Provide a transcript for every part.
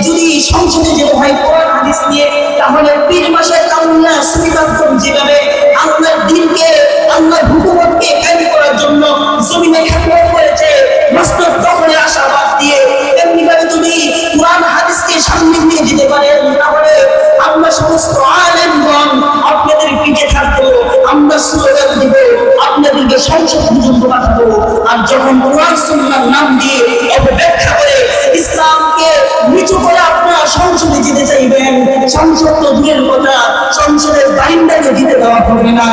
যদি সংসদে যেতে হয় কোরআন হাদিস নিয়ে, তাহলে পীর মাসের আউলিয়া সুফিবাদগণ যেভাবে আল্লাহর দ্বীনকে, আল্লাহর হুকুমতকে কায়েম করার জন্য জমিনে খেদমত করেছে মসনদ দখলের আশাবাদ দিয়ে, তেমনি ভাবে যদি কোরআন হাদিসকে সামনে নিয়ে যেতে পারেন, তাহলে আমরা সমস্ত আলেমগণ আপনাদের পিঠে থাকবো, আমরা স্লোগান দেব, আপনাদেরকে সংসদ পর্যন্ত পাঠাবো। আর যখন কোরআন সুন্নাহর নাম দিয়ে অপব্যাখ্যা করে ইসলামকে নিচু করে আপনারা সংসদে যেতে চাইবেন, সংসদ তো দূরের কথা, সংসদের বারিন্দাকে দিতে দেওয়া হবে না।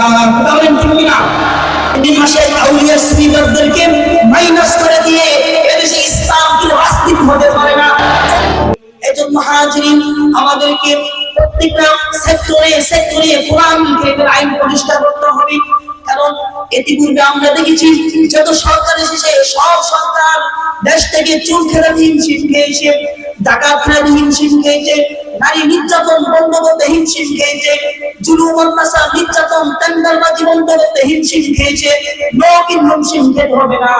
বলেন ঠিক না? এই মাসের আউলিয়া সুফিবাদদেরকে মাইনাস করে দিয়ে এদেশে ইসলাম কি রাজনীতি হতে পারে না। এজন্য হাজিরিন, আমাদেরকে প্রত্যেকটা সেক্টরে কোরআন কারীমের আইন প্রতিষ্ঠা করতে হবে। কারণ ইতিপূর্বে আমরা দেখেছি যত সরকার এসেছে, সব সরকার দেশ থেকে চুল খেলাধি হিমশিম খেয়েছে, ডাকাত খেলাধি হিমশিম খেয়েছে, নারী নির্যাতন বন্ধ করতে হিমশিম খেয়েছে, জুলুম অত্যাচার নির্যাতন টেন্ডারবাজি বন্ধ করতে হিমশিম খেয়েছে। নকিন হিমশিম খেতে হবে না।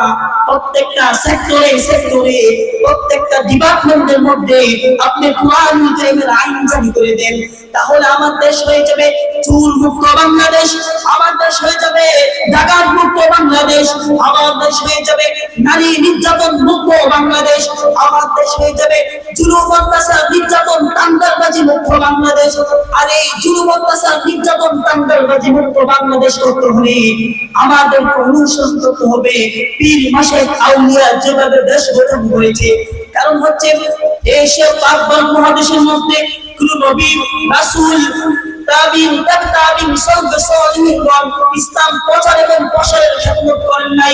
প্রত্যেকটা সেক্টরে প্রত্যেকটা ডিপার্টমেন্টের মধ্যে আপনি কোরআন কারীমের আইন জারি করে দেন, তাহলে আমার দেশ হয়ে যাবে চুল মুক্ত বাংলাদেশ, আমার দেশ হয়ে যাবে ডাকাত মুক্ত বাংলাদেশ, আমার দেশ হয়ে যাবে নারী নির্যাতন মুক্ত বাংলাদেশ, আমার দেশ হয়ে যাবে জুলুম অত্যাচার নির্যাতন টেন্ডারবাজি মুক্ত বাংলাদেশ। আর এই জুলুম অত্যাচার নির্যাতন টেন্ডারবাজি মুক্ত বাংলাদেশ করতে হলে আমাদেরকে অনুসরণ করতে হবে পীর মাশায়েখ আউলিয়া যেভাবে দেশ গঠন করেছে। কারণ হচ্ছে এসব পাক মহাদেশের মধ্যে কোন নবী রাসূল তাবিন সালিহিনগণ ইসলাম প্রচার এবং প্রসারের খেদমত করেন নাই।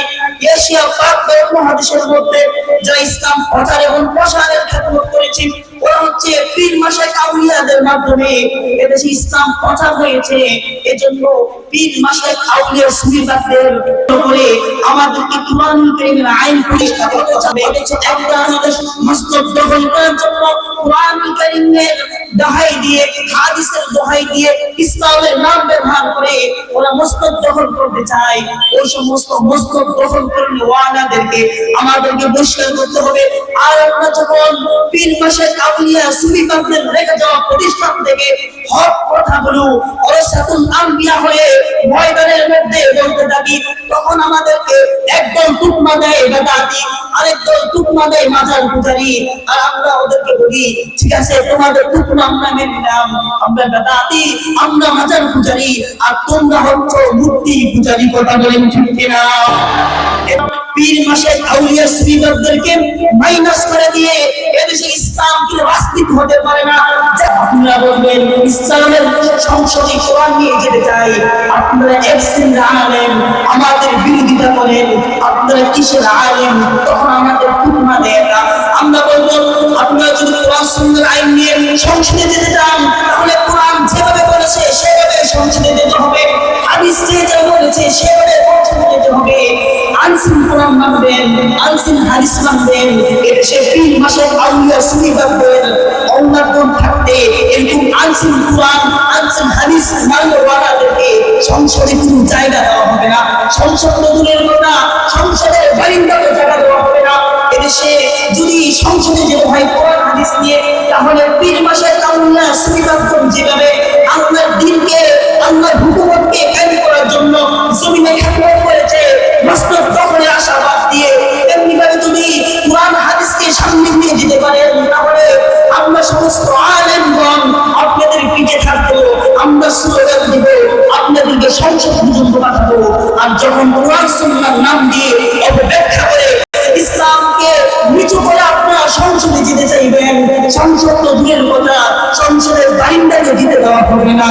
এশিয়া পাক মহাদেশের মধ্যে যারা ইসলাম প্রচার এবং প্রসারের খেদমত করেছে, ওরা হচ্ছে পীর মাশায়েখ আউলিয়াদের মাধ্যমে এদেশে ইসলাম প্রচার হয়েছে। এজন্য পীর মাশায়েখ আউলিয়া সুফিবাদদের করে আমাদেরকে কোরআন কারীমের আইন প্রতিষ্ঠা করতে হবে। একটা আমাদের মসনদ দখল করার জন্য কোরআন কারীমের দোহাই দিয়ে, হাদিসের দোহাই দিয়ে, ইসলামের নাম ব্যবহার করে ওরা মসনদ দখল করতে চায়। ওই সমস্ত মসনদ দখল করলে ওয়ালাদেরকে আমাদেরকে বহিষ্কার করতে হবে। আর আমরা যখন পীর মাশায়েখ আউলিয়া সুফিবাদদের রেখে যাওয়া প্রতিষ্ঠান থেকে হক কথাগুলো ওরাসাতুল আম্বিয়া হয়ে ময়দানের মধ্যে বলতে থাকি, তখন আমাদেরকে একদল তুকমা দেয় বেদাতি, আরেকদল তুকমা দেয় মাজার পূজারী। আর আমরা ওদেরকে বলি, ঠিক আছে তোমাদের তুকমা আমরা মেনে নিলাম, আমরা বেদাতি, আমরা মাজার পূজারী, আর তোমরা হচ্ছ মূর্তি পূজারী। কথা বলেন ঠিক কিনা? পীর মাশায়েখ আউলিয়া সুফিবাদদেরকে মাইনাস করে দিয়ে এদেশে ইসলাম কি রাজনীতি হতে পারে না। আপনারা বলবেন ইসলামের সংসদে কোরআন নিয়ে যেতে চাই, আপনারা এক শ্রেণীর আলেম আমাদের বিরোধিতা করেন, আপনারা কিসের আলেম? তখন আমাদের তুলনা দেয় না। আমরা বলবো আপনারা যদি কোরআন সুন্নাহর আইন নিয়ে সংসদে যেতে চান, তাহলে কোরআন যেভাবে বলেছে সেভাবে সংসদে যেতে হবে, হাদিস যেভাবে বলেছে সেভাবে সংসদে যেতে হবে। আনসিন কোরআন মানবেন, আনসিন হাদিস মানবেন। এদেশে পীর মাশায়েখ আউলিয়া সুফিবাদদের অন্যতম থাকতে এরকম আনসিন কোরআন, আনসিন হাদিস মানলে ওয়ালাদেরকে সংসদে কোনো জায়গা দেওয়া হবে না। সংসদ দূরের কথা, সংসদের বারিন্দাতে জায়গা দেওয়া হবে না। এদেশে যদি সংসদে যেতে হয় কোরআন হাদিস নিয়ে, তাহলে পীর মাশায়েখ আউলিয়া সুফিবাদগণ যেভাবে আল্লাহর দ্বীনকে, আল্লাহর হুকুমতকে কায়েম করার জন্য জমিনে খেদমত করেছে মসনদ দখলের আশাবাদ দিয়ে, তেমনি ভাবে যদি কোরআন হাদিসকে সামনে নিয়ে যেতে পারেন, তাহলে আমরা সমস্ত আলেমগণ আপনাদের পিঠে থাকবো, আমরা স্লোগান দেব, আপনাদেরকে সংসদ পর্যন্ত পাঠাবো। আর যখন কোরআন সুন্নাহর নাম দিয়ে অপব্যাখ্যা করে ইসলামকে নিচু করে আপনারা সংসদে যেতে চাইবেন, সংসদ তো দূরের কথা, সংসদের বারিন্দাকে দিতে দেওয়া হবে না।